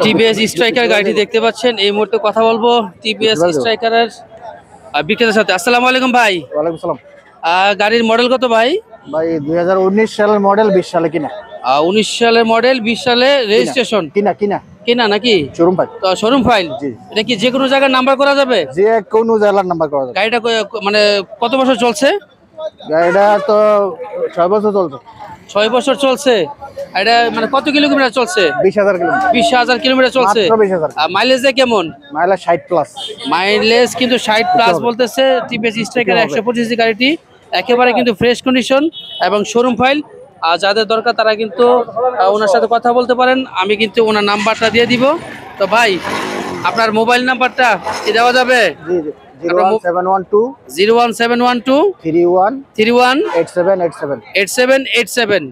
TVS striker গাড়িটি দেখতে পাচ্ছেন। এই মুহূর্তে কথা বলবো টিভিএস স্ট্রাইকারের বিক্রেতার সাথে। আসসালামু আলাইকুম ভাই। ওয়ালাইকুম আসসালাম। গাড়ির মডেল কত ভাই? ভাই 2019 সালের মডেল, 20 সালে কিনা। 19 সালের মডেল, 20 সালে রেজিস্ট্রেশন। কিনা নাকি? Showroom file. তো শোরুম ফাইল। এটা কি যে কোনো জায়গায় নাম্বার করা যাবে? যে কোনো জায়গার নাম্বার করা যাবে। গাড়িটা মানে কত বছর চলছে? গাড়িটা তো 6 বছর চলছে। 6 বছর চলছে। এটা মানে কত কিলোমিটার চলছে? 20,000 কিলোমিটার। 20,000 কিলোমিটার চলছে। মাত্র 20,000। মাইলেজ কেমন? Mileage 60 plus. মাইলেজ কিন্তু 60 প্লাস বলতেছে। টিভিএস স্ট্রাইকার 125 সি গাড়িটি একেবারে কিন্তু ফ্রেশ কন্ডিশন এবং শোরুম ফাইল। আর যাদের দরকার তারা কিন্তু ওনার সাথে কথা বলতে পারেন। আমি কিন্তু ওনার নাম্বারটা দিয়ে দিব। তো ভাই আপনার মোবাইল নাম্বারটা কি দেওয়া যাবে? জি জি, 01712 31 8787।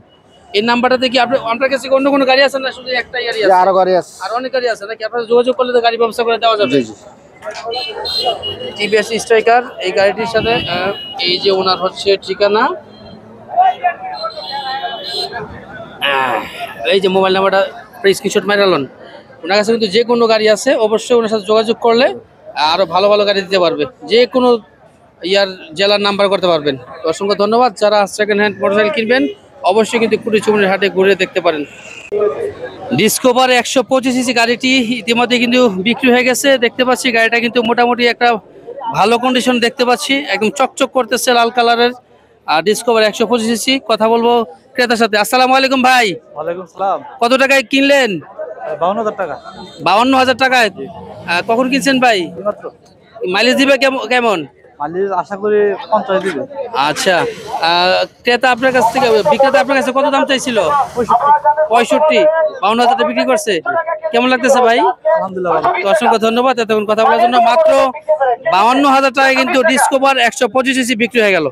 এই নাম্বারটাতে কি আপনার কাছে অন্য কোনো গাড়ি আছে না শুধু একটাই গাড়ি আছে? আরো গাড়ি আছে। আর অনেক গাড়ি আছে নাকি? আপনারা যোগাযোগ করলে তো গাড়ি ব্যবস্থা করে দেওয়া যাবে। জি জি। টিভিএস স্ট্রাইকার এই গাড়িটির সাথে এই যে ওনার হচ্ছে ঠিকানা, এই যে মোবাইল নাম্বারটা স্ক্রিনশট মারালেন। ওনার কাছে কিন্তু যে কোনো গাড়ি আছে, অবশ্যই ওনার সাথে যোগাযোগ করলে আরো ভালো ভালো গাড়ি দিতে পারবে। যে কোনো জেলার নাম্বার করতে পারবেন। অসংখ্য ধন্যবাদ। যারা সেকেন্ড হ্যান্ড মোটরসাইকেল কিনবেন অবশ্যই কিন্তু কুড়িচুমনির হাটে ঘুরে দেখতে পারেন। ডিসকভার 125 সিসি গাড়িটি ইতিমধ্যে কিন্তু বিক্রি হয়ে গেছে। দেখতে পাচ্ছি গাড়িটা কিন্তু মোটামুটি একটা ভালো কন্ডিশন দেখতে পাচ্ছি, একদম চকচক করতেছে লাল কালারের। আর ডিসকভার 125 সিসি। কথা বলবো ক্রেতার সাথে। আসসালামু আলাইকুম ভাই। ওয়ালাইকুম সালাম। কত টাকায় কিনলেন? 52,000 টাকা। 52,000 টাকায়। কখন কিনছেন ভাই? মাইলেজ দিবে কেমন? মাইলেজ আশা করি 50 দিবে। আচ্ছা, ক্রেতা আপনার কাছ থেকে, বিক্রেতা আপনার কাছে কত দাম চাইছিল? 65। 52,000 বিক্রি করছে। কেমন লাগতেছে ভাই? আলহামদুলিল্লাহ ভালো। অসংখ্য ধন্যবাদ এতক্ষণ কথা বলার জন্য। মাত্র 52,000 টাকায় কিন্তু ডিসকভার 125 সিসি বিক্রি হয়ে গেল।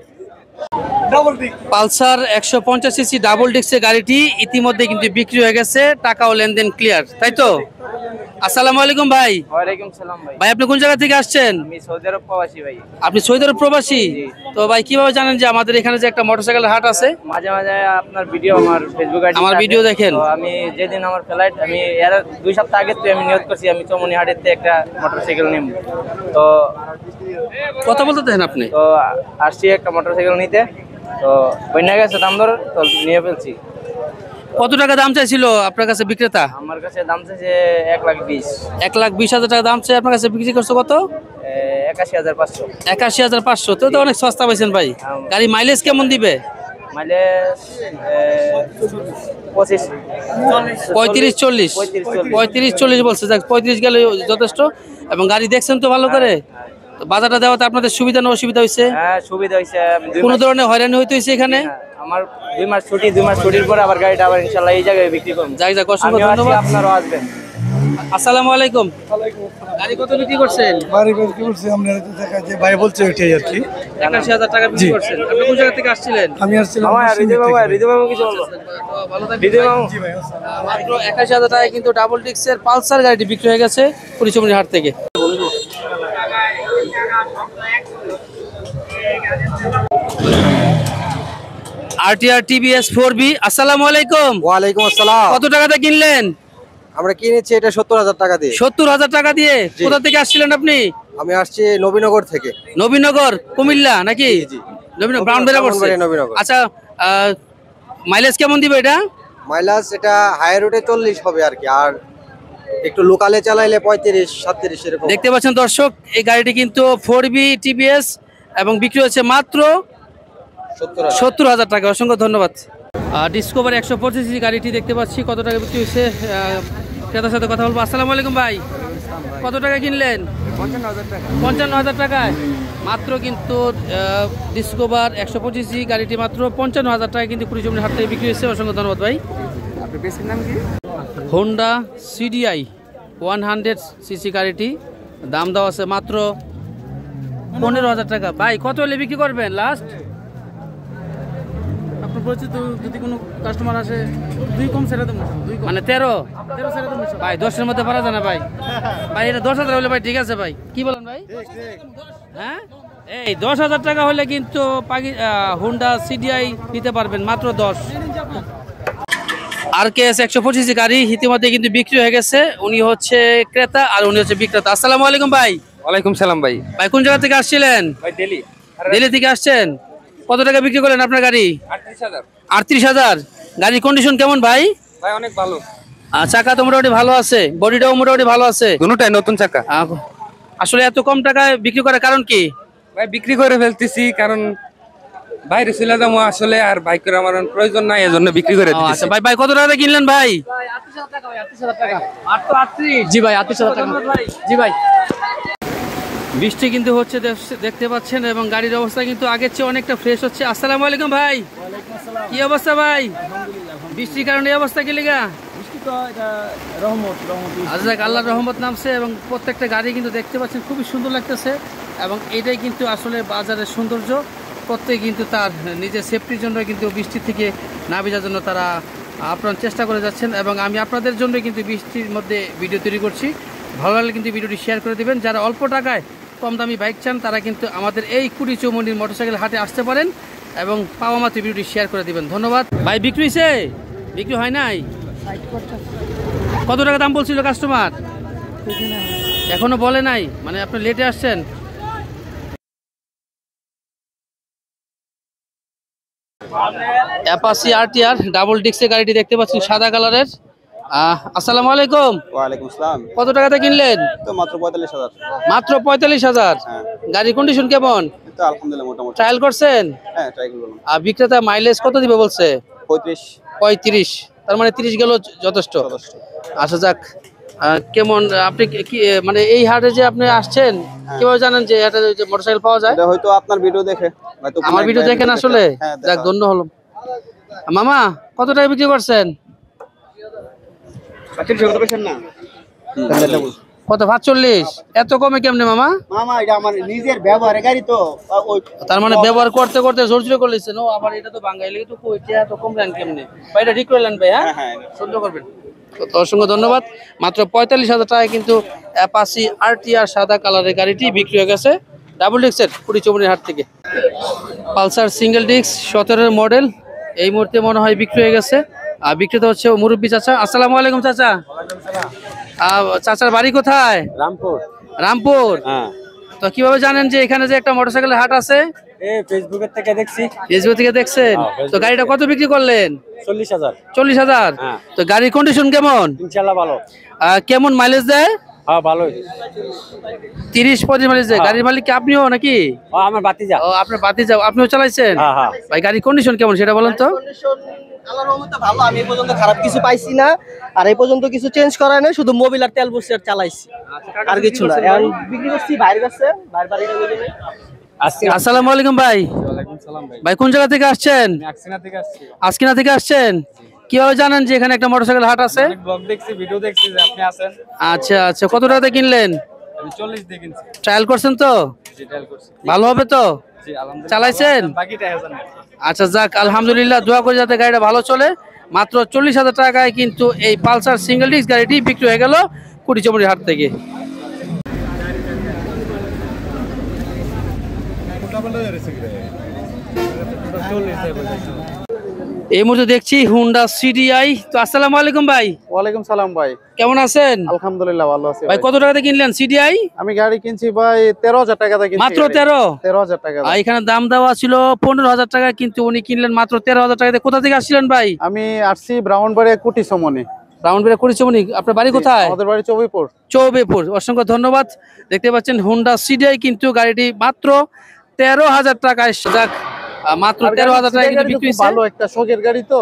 পালসার 150 সিসি ডাবল ডিস্কের গাড়িটি ইতিমধ্যে কিন্তু বিক্রি হয়ে গেছে। টাকা ও লেনদেন ক্লিয়ার, তাই তো? আসসালামু আলাইকুম ভাই। ওয়ালাইকুম সালাম ভাই। ভাই আপনি কোন জায়গা থেকে আসছেন? আমি সৌদি আরব প্রবাসী ভাই। আপনি সৌদি আরব প্রবাসী? তো ভাই কিভাবে জানেন যে আমাদের এখানে যে একটা মোটরসাইকেল হাট আছে? মাঝে মাঝে আপনার ভিডিও আমার ফেসবুক আইডি, আমার ভিডিও দেখেন। তো আমি যেদিন আমার ফ্লাইট, আমি এর 2 সপ্তাহ আগে তো আমি নিয়োগ করছি আমি চমনি হাটেতে একটা মোটরসাইকেল নিব। তো কথা বলতে দেন আপনি। তো আসছি একটা মোটরসাইকেল নিতে। তো বইনা গেছে দাম দর, তো নিয়ে ফেলছি। কত টাকা দাম চাইছিল আপনার কাছে বিক্রেতা? আমার কাছে দাম চাইছে 1,20,000। 1,20,000 টাকা দাম চাই, আপনার কাছে বিক্রি করছে কত? 81,500। 81,500। তো অনেক সস্তা পাইছেন ভাই। গাড়ি মাইলেজ কেমন দিবে? মাইলেজ 35-40 বলছে। 35 গেলে যথেষ্ট। এবং গাড়ি দেখছেন তো ভালো করে? বাজারটা দেওয়াতে আপনাদের সুবিধা না অসুবিধা হয়েছে? হ্যাঁ সুবিধা হয়েছে। কোনো ধরনের হয়রানি হইতে হয়েছে এখানে? আমার 2 মাস ছুটি, 2 মাস ছুটির পরে আবার গাড়িটা আবার ইনশাআল্লাহ এই জায়গায় বিক্রি করব। যাক অসংখ্য ধন্যবাদ। আপনারাও আসবেন। আসসালামু আলাইকুম। গাড়ি কত বিক্রি করছেন? গাড়ি বিক্রি করছি আমরা দেখা যে ভাই বলছে ওইটাই আর কি। 81,000 টাকা বিক্রি করছেন। আপনি কোন জায়গা থেকে আসছিলেন? আমি আসছিলাম হৃদয় বাবু কিছু বলবো? হৃদয় বাবু মাত্র 81,000 টাকায় কিন্তু ডাবল ডিস্কের পালসার গাড়িটি বিক্রি হয়ে গেছে কুড়িচুমনি হাট থেকে। RTR TVS 4B। আসসালামু আলাইকুম। ওয়ালাইকুম আসসালাম। কত টাকাতে কিনলেন? আমরা কিনেছি এটা 70,000 টাকা দিয়ে। 70,000 টাকা দিয়ে। কোথা থেকে আসছিলেন আপনি? আমি আসছি নবীনগর থেকে। নবীনগর কুমিল্লা নাকি? নবীনগর ব্রাউনবেরা পড়ছে। আচ্ছা, মাইলেজ কেমন দিবে এটা? মাইলেজ এটা হাই রোডে 40 হবে আর কি, আর একটু লোকালে চালাইলে 35-37 এরকম। দেখতে পাচ্ছেন দর্শক, এই গাড়িটি কিন্তু 4B টিভিএস এবং বিক্রি হচ্ছে মাত্র 70,000 টাকা। অসংখ্য ধন্যবাদ। ডিসকভার 125 সিসি গাড়িটি দেখতে পাচ্ছি কত টাকা বিক্রি হচ্ছে। ক্রেতার সাথে কথা বলবো। আসসালামু আলাইকুম ভাই। কত টাকা কিনলেন? 55,000 টাকায়। মাত্র কিন্তু ডিসকভার 125 সিসি গাড়িটি মাত্র 55,000 টাকায় কিন্তু কুড়িচুমনি হাট থেকে বিক্রি হচ্ছে। অসংখ্য ধন্যবাদ ভাই। আপনার বেসিক নাম কি? হোন্ডা CDI 100 সিসি গাড়িটি দাম দেওয়া আছে মাত্র 15,000 টাকা। ভাই কত হলে বিক্রি করবেন লাস্ট? আপনার পরিচিত যদি কোনো কাস্টমার আসে 2 কম ছেড়ে দেবো। মানে 13 ছেড়ে দেবো ভাই। 10-এর মধ্যে পারা যায় না ভাই। ভাই এটা 10,000 হলে ভাই ঠিক আছে ভাই। কি বলেন ভাই? হ্যাঁ এই 10,000 টাকা হলে কিন্তু হোন্ডা CDI নিতে পারবেন মাত্র 10। RKS 125 গাড়ি ইতিমধ্যে কিন্তু বিক্রি হয়ে গেছে। উনি হচ্ছে ক্রেতা আর উনি হচ্ছে বিক্রেতা। আসসালামু আলাইকুম ভাই। ওয়ালাইকুম সালাম ভাই। ভাই কোন জায়গা থেকে আসছিলেন? ভাই দিল্লি। দিল্লি থেকে আসছেন। কত টাকা বিক্রি করলেন আপনার গাড়ি? 38,000। 38,000। গাড়ির কন্ডিশন কেমন ভাই? ভাই অনেক ভালো। চাকা তো মোটামুটি ভালো আছে, বডিটাও মোটামুটি ভালো আছে। দুটোটাই নতুন চাকা। আসলে এত কম টাকায় বিক্রি করার কারণ কি? ভাই বিক্রি করে ফেলতেছি কারণ বাইরে চলে যাবো আসলে, আর বাইক করে আমার প্রয়োজন নাই, এজন্য বিক্রি করে দিতেছি। আচ্ছা ভাই, ভাই কত টাকা কিনলেন ভাই? জি ভাই 38,000 টাকা। জি ভাই। বৃষ্টি কিন্তু হচ্ছে দেখতে পাচ্ছেন এবং গাড়ির অবস্থা কিন্তু আগের চেয়ে অনেকটা ফ্রেশ হচ্ছে। আসসালামু আলাইকুম ভাই। কি অবস্থা ভাই? বৃষ্টির কারণে এই অবস্থা কি লিগা? আচ্ছা, আল্লাহর রহমত নামছে এবং প্রত্যেকটা গাড়ি কিন্তু দেখতে পাচ্ছেন খুবই সুন্দর লাগতেছে এবং এটাই কিন্তু আসলে বাজারের সৌন্দর্য। প্রত্যেকে কিন্তু তার নিজের সেফটির জন্য কিন্তু বৃষ্টি থেকে না ভেজার জন্য তারা আপ্রাণ চেষ্টা করে যাচ্ছেন এবং আমি আপনাদের জন্য কিন্তু বৃষ্টির মধ্যে ভিডিও তৈরি করছি। ভালো লাগলে কিন্তু ভিডিওটি শেয়ার করে দেবেন। যারা অল্প টাকায় কম দামি বাইক চান তারা কিন্তু আমাদের এই কুড়ি চৌমনির মোটরসাইকেল হাটে আসতে পারেন এবং পাওয়া মাত্র ভিডিওটি শেয়ার করে দিবেন। ধন্যবাদ ভাই। বিক্রি হয়েছে? বিক্রি হয় নাই? কত টাকা দাম বলছিল কাস্টমার? এখনো বলে নাই, মানে আপনি লেটে আসছেন। অ্যাপাচি RTR ডাবল ডিস্কের গাড়িটি দেখতে পাচ্ছেন সাদা কালারের। আসসালামু আলাইকুম। ওয়ালাইকুম আসসালাম। কত টাকাতে কিনলেন? তো মাত্র 45,000। মাত্র 45,000। গাড়ির কন্ডিশন কেমন? তো আলহামদুলিল্লাহ মোটামুটি। ট্রায়াল করছেন? হ্যাঁ, ট্রাই করলাম। আর বিক্রেতা মাইলেজ কত দিবে বলছে? 35। তার মানে 30 গেল যথেষ্ট। আচ্ছা যাক, কেমন আপনি কি মানে এই হাটে যে আপনি আসছেন কিভাবে জানেন যে এটা মোটরসাইকেল পাওয়া যায়? এটা হয়তো আপনার ভিডিও দেখে, হয়তো আমার ভিডিও দেখেন আসলে। যাক, ধন্য হলো। মামা কত টাকা বিক্রি করছেন? কত? 45। এত কমে কেমনে মামা? মামা এটা আমার নিজের ব্যবহারের গাড়ি তো, তার মানে ব্যবহার করতে করতে জোর জোর করলেছেন। ও আবার এটা তো বাঙালি তো কইতে এত কম রান কেমনে ভাই? এটা ঠিক করলেন ভাই? হ্যাঁ, সুন্দর করবেন। তো অসংখ্য ধন্যবাদ। মাত্র 45,000 টাকায় কিন্তু অ্যাপাচি RTR সাদা কালারের গাড়িটি বিক্রি হয়ে গেছে ডাবল ডিস্কের কুড়ি চৌমনির হাট থেকে। পালসার সিঙ্গেল ডিস্ক 17 মডেল এই মুহূর্তে মনে হয় বিক্রি হয়ে গেছে। আর বিক্রেতা হচ্ছে মুরব্বী চাচা। আসসালামু আলাইকুম চাচা। চাচার বাড়ি কোথায়? রামপুর। রামপুর। হ্যাঁ। তো কিভাবে জানেন যে এখানে যে একটা মোটরসাইকেলের হাট আছে? ফেসবুকের থেকে দেখছি। ফেসবুক থেকে দেখছেন? তো গাড়িটা কত বিক্রি করলেন? 40,000। 40,000। তো গাড়ির কন্ডিশন কেমন? ইনশাআল্লাহ ভালো। কেমন মাইলেজ দেয়? হ্যাঁ, ভালোই। 30-35 মাইলেজ দেয়। গাড়ির মালিক কি আপনিও নাকি? আমার ভাতিজা। ও, আপনার ভাতিজা, আপনিও চালাইছেন? হ্যাঁ। ভাই গাড়ির কন্ডিশন কেমন সেটা বলেন তো। আল্লাহর রহমতে ভালো। আমি এই পর্যন্ত খারাপ কিছু পাইছি না, আর এই পর্যন্ত কিছু চেঞ্জ করা নাই, শুধু মোবিল আর তেল বসে চালাইছি, আর কিছু না। এখন বিক্রি করছি বাইরের কাছে, বাইরের বাড়িটা বুঝে নেই। আসসালামু আলাইকুম ভাই। ওয়ালাইকুম সালাম ভাই। ভাই কোন জায়গা থেকে আসছেন? আমি আকসিনা থেকে আসছি। আজকিনা থেকে আসছেন। কিভাবে জানেন যে এখানে একটা মোটরসাইকেল হাট আছে? ব্লগ দেখছি, ভিডিও দেখছি যে আপনি আছেন। আচ্ছা আচ্ছা, কত টাকাতে কিনলেন? আমি 40 দিয়ে কিনছি। ট্রায়াল করছেন তো? ডিটেইল করছি। ভালো হবে তো? জি আলহামদুলিল্লাহ। চালাইছেন? বাকিটা হেজান। আচ্ছা যাক, আলহামদুলিল্লাহ, দোয়া করে যাতে গাড়িটা ভালো চলে। মাত্র 40,000 টাকায় কিন্তু এই পালসার সিঙ্গেল ডিস্ক গাড়িটি বিক্রি হয়ে গেল কুড়ি চৌমনির হাট থেকে। এই মুহূর্তে দেখছি হুন্ডা CDI। তো আসসালামু আলাইকুম ভাই। ওয়ালাইকুম সালাম ভাই। কেমন আছেন? আলহামদুলিল্লাহ ভালো আছি ভাই কত টাকাতে কিনলেন CDI? আমি গাড়ি কিনছি ভাই 13,000 টাকাতে কিনছি। মাত্র 13? 13,000 টাকা। এখানে দাম দেওয়া ছিল 15,000 টাকা, কিন্তু উনি কিনলেন মাত্র 13,000 টাকাতে। কোথা থেকে আসছিলেন ভাই? আমি আসছি ব্রাউনবাড়িয়া কুটি সমনি। রাউন্ডবেড়া কুড়িচমনি। আপনার বাড়ি কোথায়? আমাদের বাড়ি চৌবিপুর। চৌবেপুর। অসংখ্য ধন্যবাদ। দেখতে পাচ্ছেন হুন্ডা CDI কিন্তু গাড়িটি মাত্র 13,000 টাকায়। যাক, মাত্র 13,000 টাকায় কিন্তু বিক্রি হয়েছে। ভালো একটা শখের গাড়ি তো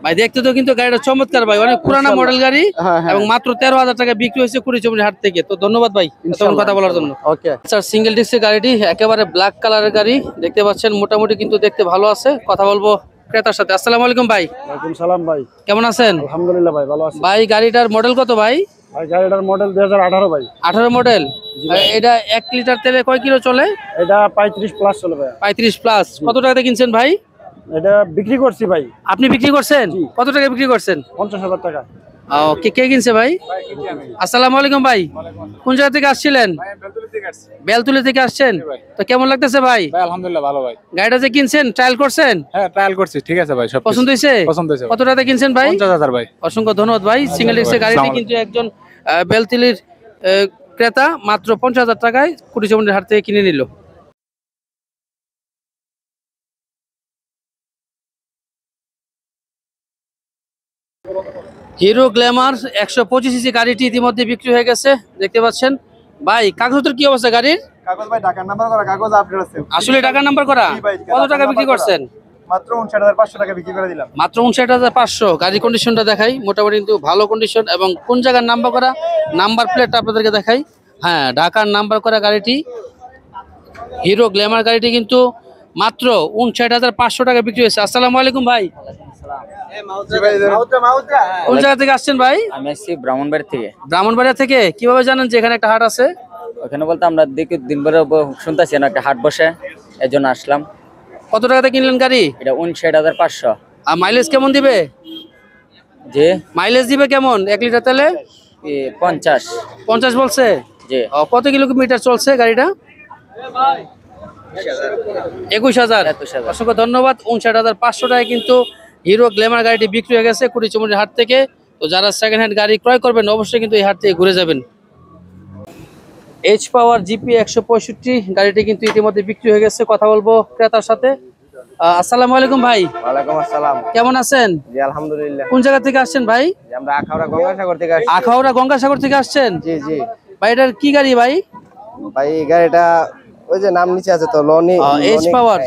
ভাই, দেখতে তো কিন্তু গাড়িটা চমৎকার ভাই, অনেক পুরানা মডেল গাড়ি এবং মাত্র 13,000 টাকা বিক্রি হয়েছে কুড়িচমনি হাট থেকে। তো ধন্যবাদ ভাই এতক্ষণ কথা বলার জন্য। ওকে স্যার, সিঙ্গেল ডিস্কের গাড়িটি একেবারে ব্ল্যাক কালারের গাড়ি দেখতে পাচ্ছেন, মোটামুটি কিন্তু দেখতে ভালো আছে। কথা বলবো ক্রেতার সাথে। আসসালামু আলাইকুম ভাই। ওয়ালাইকুম সালাম ভাই। কেমন আছেন? আলহামদুলিল্লাহ ভাই ভালো আছি। ভাই গাড়িটার মডেল কত ভাই? ভাই গাড়িটার মডেল 2018 ভাই। 18 মডেল। এটা 1 লিটার তেলে কয় কিলো চলে? এটা 35 প্লাস চলে ভাই। 35 প্লাস। কত টাকাতে কিনছেন ভাই? এটা বিক্রি করছি ভাই। আপনি বিক্রি করছেন? কত টাকা বিক্রি করছেন? 50,000 টাকা। কে কে কিনছে ভাই? আসসালামু আলাইকুম ভাই, কোন জায়গা থেকে আসছিলেন? বেলতুলি থেকে আসছেন, তো কেমন লাগতেছে ভাই? আলহামদুলিল্লাহ ভালো ভাই। গাড়িটা যে কিনছেন ট্রায়াল করছেন? হ্যাঁ ট্রায়াল করছি, ঠিক আছে ভাই, সব পছন্দ হয়েছে? পছন্দ হয়েছে। কত টাকা কিনছেন ভাই? 50,000 ভাই। অসংখ্য ধন্যবাদ ভাই। সিঙ্গেল ডিস্কের গাড়িটি কিন্তু একজন বেলতুলির ক্রেতা মাত্র 50,000 টাকায় কুটিচমনির হাট থেকে কিনে নিল। হিরো গ্ল্যামার 125 সিসি গাড়িটি ইতিমধ্যে বিক্রি হয়ে গেছে, দেখতে পাচ্ছেন ভাই। কাগজপত্রের কি অবস্থা গাড়ির? কাগজ ভাই ঢাকার নাম্বার করা, কাগজ আপডেট আছে। আসলে টাকার নাম্বার করা? কত টাকা বিক্রি করছেন? মাত্র 59,500 টাকা বিক্রি করে দিলাম। মাত্র 59,500। গাড়ির কন্ডিশনটা দেখাই, মোটামুটি কিন্তু ভালো কন্ডিশন। এবং কোন জায়গার নাম্বার করা, নাম্বার প্লেট আপনাদেরকে দেখাই। হ্যাঁ, ঢাকার নাম্বার করা গাড়িটি, হিরো গ্ল্যামার গাড়িটি কিন্তু মাত্র 59,500 টাকা বিক্রি হয়েছে। আসসালামু আলাইকুম ভাই, কোন জায়গা থেকে আসছেন ভাই? আমি আসছি ব্রাহ্মণবাড়ি থেকে। ব্রাহ্মণবাড়িয়া থেকে। কিভাবে জানেন যে এখানে একটা হাট আছে? ওখানে বলতে আমরা দেখি দিনভরে শুনতেছি না, একটা হাট বসে, এর জন্য আসলাম। কত টাকাতে কিনলেন গাড়ি? এটা 59,500। আর মাইলেজ কেমন দিবে? যে মাইলেজ দিবে কেমন 1 লিটার তেলে? 50 বলছে। যে কত কিলোমিটার চলছে গাড়িটা? 21,000। অসংখ্য ধন্যবাদ। 59,500 টাকায় কিন্তু হিরো গ্ল্যামার গাড়িটি বিক্রি হয়ে গেছে কুটিচমনির হাট থেকে। তো যারা সেকেন্ড হ্যান্ড গাড়ি ক্রয় করবেন অবশ্যই কিন্তু এই হাট থেকে ঘুরে যাবেন। এইচ পাওয়ার জিপি 165 গাড়িটি কিন্তু ইতিমধ্যে বিক্রি হয়ে গেছে। কথা বলবো ক্রেতার সাথে। আসসালামু আলাইকুম ভাই। ওয়ালাইকুম আসসালাম। কেমন আছেন? জি আলহামদুলিল্লাহ। কোন জায়গা থেকে আসছেন ভাই? আমরা আখাউড়া গঙ্গাসাগর থেকে আসছি। আখাউড়া গঙ্গাসাগর থেকে আসছেন? জি জি ভাই এটার কি গাড়ি ভাই? ভাই এই গাড়িটা ওই যে নাম নিচে আছে তো, লনি এইচ পাওয়ার।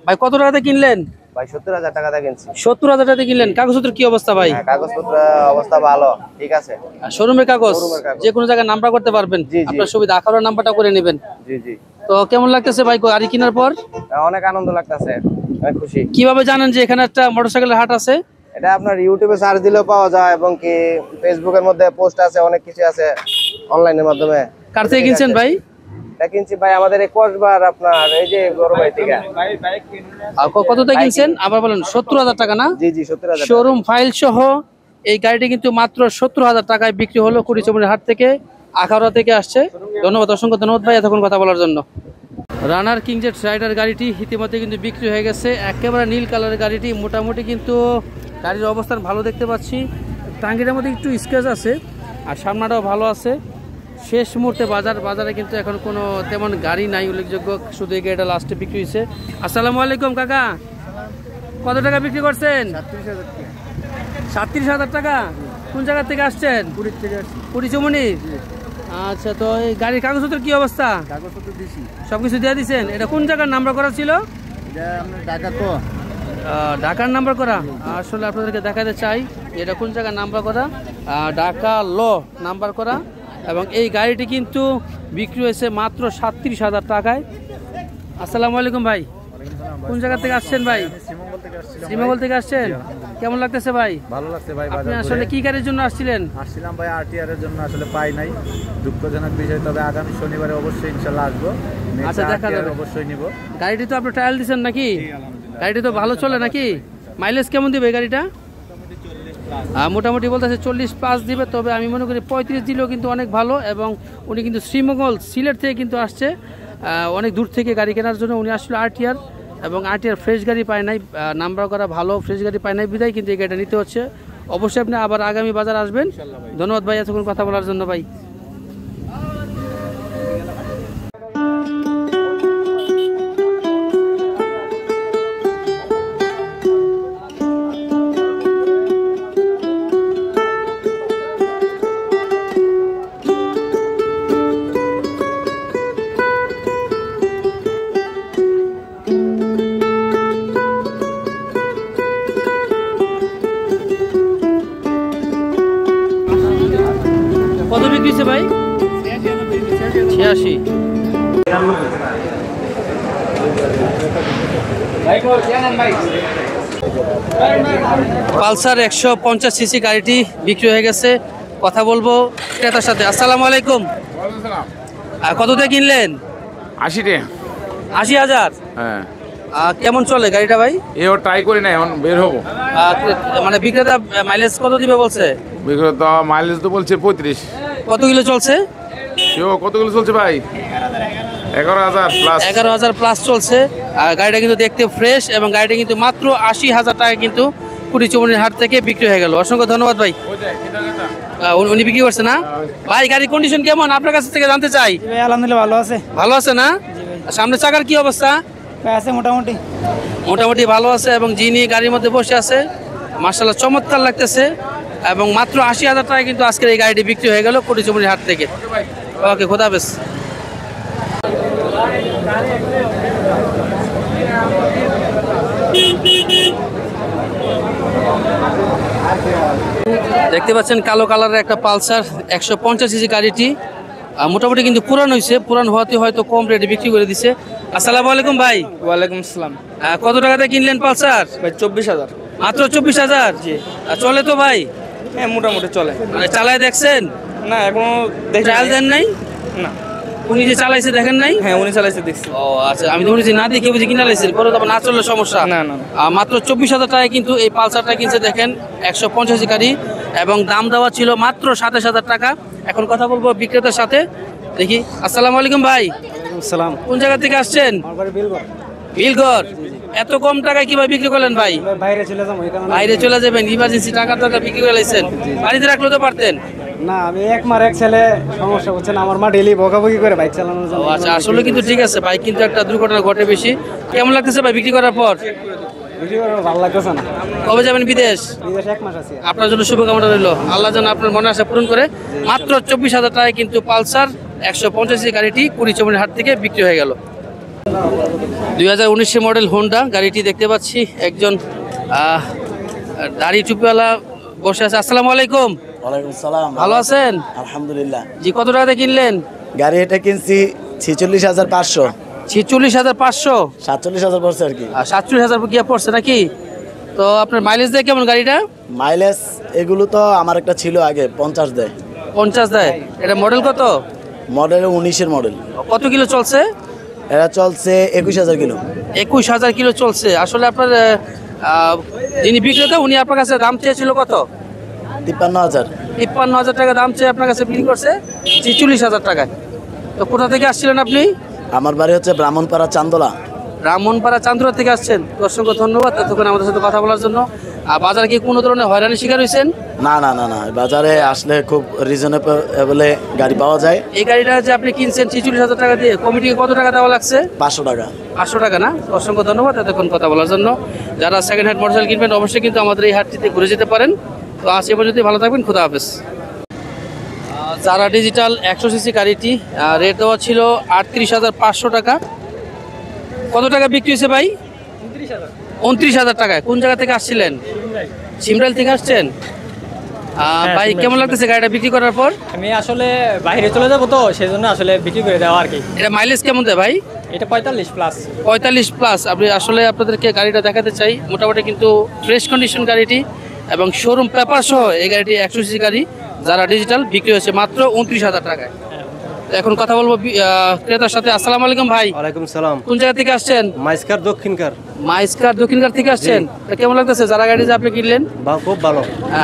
ভাই কত টাকাতে কিনলেন? ভাই 70,000 টাকা দিয়ে কিনছি। 70,000 টাকাতে কিনলেন। কাগজপত্রের কি অবস্থা ভাই? কাগজপত্র অবস্থা ভালো, ঠিক আছে। শোরুমের কাগজ, যে কোনো জায়গায় নাম্বার করতে পারবেন। আপনার সুবিধা, আখাউড়ার নাম্বারটা করে নেবেন। জি জি। তো কেমন লাগতেছে ভাই গাড়ি কেনার পর? অনেক আনন্দ লাগতেছে, অনেক খুশি। কিভাবে জানেন যে এখানে একটা মোটরসাইকেলের হাট আছে? এটা আপনার ইউটিউবে সার্চ দিলেও পাওয়া যায়, এবং কি ফেসবুকের মধ্যে পোস্ট আছে, অনেক কিছু আছে অনলাইনের মাধ্যমে। কার থেকে কিনছেন ভাই? এটা কিনছি ভাই আমাদের এই কসবার, আপনার এই যে বড় ভাই থেকে। কতটা কিনছেন আবার বলেন? 70,000 টাকা না? জি জি 70,000। শোরুম ফাইল সহ এই গাড়িটি কিন্তু মাত্র 70,000 টাকায় বিক্রি হলো কুটিচমনির হাট থেকে, আখাউড়া থেকে আসছে। ধন্যবাদ, অসংখ্য ধন্যবাদ ভাই এতক্ষণ কথা বলার জন্য। রানার কিং জেট রাইডার গাড়িটি ইতিমধ্যে কিন্তু বিক্রি হয়ে গেছে। একেবারে নীল কালারের গাড়িটি, মোটামুটি কিন্তু গাড়ির অবস্থান ভালো দেখতে পাচ্ছি। টাঙ্গিটার মধ্যে একটু স্ক্র্যাচ আছে, আর সামনাটাও ভালো আছে। শেষ মুহূর্তে বাজারে কিন্তু এখন কোনো তেমন গাড়ি নাই উল্লেখযোগ্য, শুধু এই গাড়িটা লাস্টে বিক্রি হয়েছে। আসসালামু আলাইকুম কাকা, কত টাকা বিক্রি করছেন? 37,000 টাকা। কোন জায়গা থেকে আসছেন? কুটিচমনি। আচ্ছা, তো এই গাড়ির কাগজপত্রের কি অবস্থা? কাগজপত্র দিছি, সবকিছু দিয়ে দিচ্ছেন? এটা কোন জায়গার নাম্বার করা ছিল? এটা আমরা ঢাকা তো ঢাকার নাম্বার করা। আসলে আপনাদেরকে দেখাতে চাই এটা কোন জায়গার নাম্বার করা, ঢাকা ল নাম্বার করা। এবং এই গাড়িটি কিন্তু বিক্রি হয়েছে মাত্র 37,000 টাকায়। আসসালামু আলাইকুম ভাই, কোন জায়গা থেকে আসছেন ভাই? শ্রীমঙ্গল থেকে আসছেন। কেমন লাগতেছে ভাই? ভালো লাগছে ভাই। আপনি আসলে কি গাড়ির জন্য আসছিলেন? আসছিলাম ভাই আরটিআর এর জন্য, আসলে পাই নাই, দুঃখজনক বিষয়। তবে আগামী শনিবারে অবশ্যই ইনশাআল্লাহ আসবো। আচ্ছা, দেখা যাবে। অবশ্যই নিব। গাড়িটি তো আপনি ট্রায়াল দিচ্ছেন নাকি? গাড়িটি তো ভালো চলে নাকি? মাইলেজ কেমন দিবে গাড়িটা? মোটামুটি বলতেছে 40+ দিবে, তবে আমি মনে করি 35 দিলেও কিন্তু অনেক ভালো। এবং উনি কিন্তু শ্রীমঙ্গল সিলেট থেকে কিন্তু আসছে, অনেক দূর থেকে গাড়ি কেনার জন্য উনি আসলে আরটিআর। এবং আরটিআর ফ্রেশ গাড়ি পায় নাই, নাম্বার করা ভালো ফ্রেশ গাড়ি পায় নাই বিদায় কিন্তু এই গাড়িটা নিতে হচ্ছে। অবশ্যই আপনি আবার আগামী বাজার আসবেন। ধন্যবাদ ভাই এতক্ষণ কথা বলার জন্য ভাই। কত বিক্রি হচ্ছে ভাই? 86। পালসার 150 সিসি গাড়িটি বিক্রি হয়ে গেছে। কথা বলবো ক্রেতার সাথে। আসসালামু আলাইকুম। কত দিয়ে কিনলেন? 80 টাকা। 80,000। হ্যাঁ। কেমন চলে গাড়িটা ভাই? এও ট্রাই করি না, এখন বের হবো। মানে বিক্রেতা মাইলেজ কত দিবে বলছে? বিগত মাইলেজ তো বলছে 35। কত কিলো চলছে? সেও কতগুলো চলছে ভাই? 11,000 প্লাস। 11,000 প্লাস চলছে। আর গাড়িটা কিন্তু দেখতে ফ্রেশ এবং গাড়িটা কিন্তু মাত্র 80,000 টাকা কিন্তু কুড়িচুমনির হাট থেকে বিক্রি হয়ে গেল। অসংখ্য ধন্যবাদ ভাই। উনি বিক্রি করছে না ভাই? গাড়ির কন্ডিশন কেমন আপনার কাছ থেকে জানতে চাই। আলহামদুলিল্লাহ ভালো আছে। ভালো আছে না? সামনে চাকার কি অবস্থা? আছে মোটামুটি। মোটামুটি ভালো আছে এবং যিনি গাড়ির মধ্যে বসে আছে মাশাআল্লাহ চমৎকার লাগতেছে এবং মাত্র 80,000 টাকা কিন্তু আজকের এই গাড়িটি বিক্রি হয়ে গেল কুড়িচুমনির হাট থেকে। ওকে, খোদা হাফেজ। দেখতে পাচ্ছেন কালো কালারের একটা পালসার 150 সিসি গাড়িটি মোটামুটি কিন্তু পুরান হয়েছে, পুরান হওয়াতে হয়তো কম রেটে বিক্রি করে দিছে। আসসালামু আলাইকুম ভাই। ওয়ালাইকুম আসসালাম। কত টাকাতে কিনলেন পালসার? ভাই 24,000। মাত্র 24,000? জি। চলে তো ভাই? হ্যাঁ মোটামুটি চলে। মানে চালায় দেখছেন? না এখনো ট্রায়াল দেন নাই? না। উনি যে চালাইছে দেখেন নাই? হ্যাঁ উনি চালাইছে দেখছি। ও আচ্ছা, আমি তো বলেছি না দেখে বুঝি কিনা লাইছেন, পরে তো না চললে সমস্যা। না না মাত্র 24,000 টাকায় কিন্তু এই পালসারটা কিনছে দেখেন 150 গাড়ি এবং দাম দেওয়া ছিল মাত্র 27,000 টাকা। এখন কথা বলবো বিক্রেতার সাথে, দেখি। আসসালামু আলাইকুম ভাই। সালাম। কোন জায়গা থেকে আসছেন? বিলগড়। এত কম টাকায় কিভাবে বিক্রি করলেন ভাই? বাইরে চলে যাবো এই কারণে। বাইরে চলে যাবেন, ইমার্জেন্সি টাকা বিক্রি করে লাইছেন। বাড়িতে রাখলে তো পারতেন। না আমি এক মার এক ছেলে, সমস্যা হচ্ছে না। আমার মা ডেইলি বকাবকি করে বাইক চালানোর ও জন্য। আচ্ছা, আসলে কিন্তু ঠিক আছে ভাই, কিন্তু একটা দুর্ঘটনা ঘটে বেশি। কেমন লাগতেছে ভাই বিক্রি করার পর? ভিডিও করে ভালো লাগতেছে না। কবে যাবেন বিদেশ? বিদেশ 1 মাস আছে। আপনার জন্য শুভকামনা রইল, আল্লাহ যেন আপনার মনে আশা পূরণ করে। মাত্র 24,000 টাকায় কিন্তু পালসার 150 গাড়িটি কুড়িচুমনির হাট থেকে বিক্রি হয়ে গেল। 2019 মডেল হোন্ডা গাড়িটি দেখতে পাচ্ছি। একজন দাড়ি টুপিওয়ালা বসে আছে। আসসালামু আলাইকুম। ওয়ালাইকুম সালাম। ভালো আছেন? আলহামদুলিল্লাহ। জি, কত টাকাতে কিনলেন গাড়ি এটা কিনছি 46,500। 46,500? 47,000 পড়ছে আর কি। 47,000 গিয়ে পড়ছে নাকি? তো আপনার মাইলেজ দেয় কেমন গাড়িটা? মাইলেজ এগুলো তো আমার একটা ছিল আগে 50 দেয়। 50 দেয়? এটা মডেল কত? মডেল 19-এর মডেল। কত কিলো চলছে? এটা চলছে 21,000 কিলো। 21,000 কিলো চলছে। আসলে আপনার যিনি বিক্রেতা উনি আপনার কাছে দাম চেয়েছিল কত? 53,000। 53,000 টাকা দাম চেয়ে আপনার কাছে বিক্রি করছে 46,000 টাকায়। তো কোথা থেকে আসছিলেন আপনি? আমার বাড়ি হচ্ছে ব্রাহ্মণপাড়া চান্দোলা। ব্রাহ্মণপাড়া চান্দুরা থেকে আসছেন। অসংখ্য ধন্যবাদ এতক্ষণ আমাদের সাথে কথা বলার জন্য। আর বাজারে কি কোনো ধরনের হয়রানির শিকার হয়েছেন? না না না না, বাজারে আসলে খুব রিজনেবলে গাড়ি পাওয়া যায়। এই গাড়িটা যে আপনি কিনছেন 46,000 টাকা দিয়ে, কমিটিকে কত টাকা দেওয়া লাগছে? 500 টাকা। 500 টাকা না? অসংখ্য ধন্যবাদ এতক্ষণ কথা বলার জন্য। যারা সেকেন্ড হ্যান্ড মোটরসাইকেল কিনবেন অবশ্যই কিন্তু আমাদের এই হাটটিতে ঘুরে যেতে পারেন। তো আজ এ পর্যন্ত, ভালো থাকবেন, খুদা হাফেজ। যারা ডিজিটাল 100 সিসি গাড়িটি রেট দেওয়া ছিল 38,500 টাকা। কত টাকা বিক্রি হয়েছে ভাই? 29,000 টাকায়। কোন জায়গা থেকে আসছিলেন? সিমরাইল থেকে আসছেন? ভাই কেমন লাগতেছে গাড়িটা বিক্রি করার পর? আমি আসলে বাইরে চলে যাবো তো সেজন্য আসলে বিক্রি করে দেওয়া আর কি। এটা মাইলেজ কেমন দেয় ভাই? এটা 45 প্লাস। 45 প্লাস। আপনি আসলে আপনাদেরকে গাড়িটা দেখাতে চাই। মোটামুটি কিন্তু ফ্রেশ কন্ডিশন গাড়িটি এবং শোরুম পেপার সহ এই গাড়িটি 100 সিসি গাড়ি যারা ডিজিটাল বিক্রি হয়েছে মাত্র 29,000 টাকায়। এখন কথা বলবো ক্রেতার সাথে। আসসালামু আলাইকুম ভাই। ওয়ালাইকুম সালাম। কোন জায়গা থেকে আসছেন? মাইস্কার দক্ষিণকার। মাইস্কার দক্ষিণকার থেকে আসছেন। তা কেমন লাগতেছে যারা গাড়ি যে আপনি কিনলেন? খুব ভালো।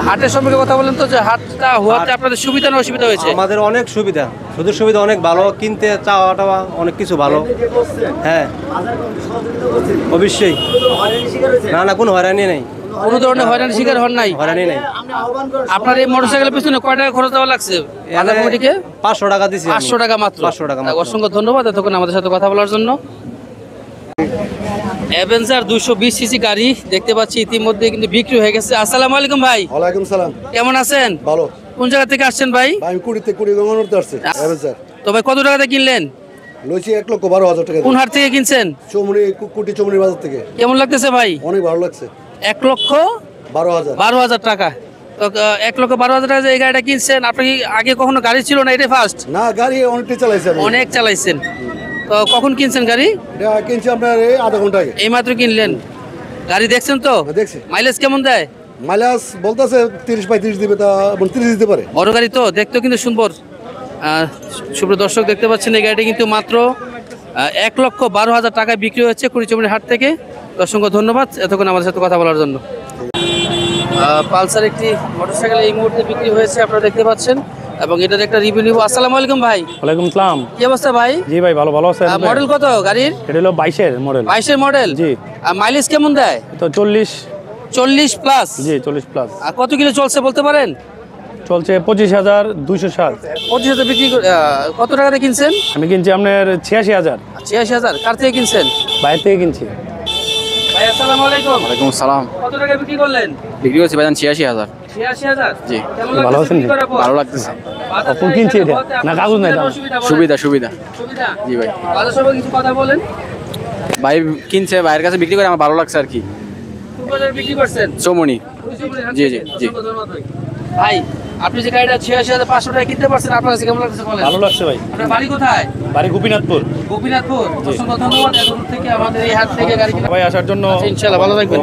হাটের সম্পর্কে কথা বলেন তো, যে হাটটা হওয়াতে আপনাদের সুবিধা না অসুবিধা হয়েছে? আমাদের অনেক সুবিধা, শুধু সুবিধা অনেক ভালো, কিনতে চাওয়া টাওয়া অনেক কিছু ভালো। হ্যাঁ অবশ্যই। না না, কোনো হয়রানি নেই। কোনো ধরনের হয়রানির শিকার হন নাই? হয়রানি নেই। আপনার এই মোটরসাইকেলের পিছনে কয় টাকা খরচ দেওয়া লাগছে? বাজার কমিটিকে 500 টাকা দিছি। 500 টাকা মাত্র। 500 টাকা মাত্র। অসংখ্য ধন্যবাদ এতক্ষণ আমাদের সাথে কথা বলার জন্য। অ্যাভেঞ্জার 220 সিসি গাড়ি দেখতে পাচ্ছি ইতিমধ্যে কিন্তু বিক্রি হয়ে গেছে। আসসালামু আলাইকুম ভাই। ওয়ালাইকুম সালাম। কেমন আছেন? ভালো। কোন জায়গা থেকে আসছেন ভাই? আমি কুড়ি গঙ্গানগর আসছে। স্যার তো ভাই কত টাকাতে কিনলেন? লইছি 1,12,000 টাকা। কোন হাট থেকে কিনছেন? চৌমুনি বাজার থেকে। কেমন লাগতেছে ভাই? অনেক ভালো লাগছে। 1,12,000 টাকা। তো 1,12,000 টাকা যে এই গাড়িটা কিনছেন, আপনি কি আগে কখনো গাড়ি ছিল না এটা ফার্স্ট? না, গাড়ি অনেকটা চালাইছি আমি। অনেক চালাইছেন। তো কখন কিনছেন গাড়ি? এটা কিনছি আপনার এই আধা ঘন্টা আগে। এই মাত্র কিনলেন? গাড়ি দেখছেন তো? দেখছি। মাইলেজ কেমন দেয়? মাইলেজ বলতেছে 30-35 দিবে, তা 30 দিতে পারে। বড় গাড়ি তো দেখতেও কিন্তু সুন্দর। সুপ্রিয় দর্শক দেখতে পাচ্ছেন এই গাড়িটি কিন্তু মাত্র 1,12,000 টাকায় বিক্রি হয়েছে কুড়িচুমনি হাট থেকে। অসংখ্য ধন্যবাদ এতক্ষণ আমাদের সাথে কথা বলার জন্য। পালসার একটি মোটরসাইকেল এই মুহূর্তে বিক্রি হয়েছে, আপনারা দেখতে পাচ্ছেন, এবং এটার একটা রিভিউ নিব। আসসালামু আলাইকুম ভাই। ওয়ালাইকুম সালাম। কি অবস্থা ভাই? জি ভাই, ভালো ভালো আছেন? মডেল কত গাড়ির? এটা হলো 22 এর মডেল। 22 এর মডেল? জি। মাইলেজ কেমন দেয়? তো 40 প্লাস? জি 40 প্লাস। আর কত কিলো চলছে বলতে পারেন? চলছে 25,260। 25,000 বিক্রি কত টাকাতে কিনছেন? আমি কিনছি আপনার 86,000। 86,000? কার থেকে কিনছেন? বাইরে থেকে কিনছি। ভাই আসসালামু আলাইকুম। ওয়ালাইকুম আসসালাম। কত টাকা বিক্রি করলেন? বিক্রি করছি ভাইজান 86,000। 86,000? জি। ভালো আছেন? ভালো লাগতেছে। কখন কিনছি এটা? না কাগজ নাই? সুবিধা সুবিধা। সুবিধা? জি ভাই। বাজার সবাই কিছু কথা বলেন। ভাই কিনছে, ভাইয়ের কাছে বিক্রি করে আমার ভালো লাগছে আর কি। কোন বাজারে বিক্রি করছেন? চৌমনি। জি জি জি। ভাই আপনি যে গাড়িটা 86,500 টাকা কিনতে পারছেন, আপনার কাছে কেমন লাগছে বলেন? ভালো লাগছে ভাই। আপনার বাড়ি কোথায়? বাড়ি গোপীনাথপুর। গোপীনাথপুর? অসংখ্য ধন্যবাদ এত দূর থেকে আমাদের এই হাট থেকে গাড়ি কিনে ভাই আসার জন্য। ইনশাআল্লাহ ভালো থাকবেন।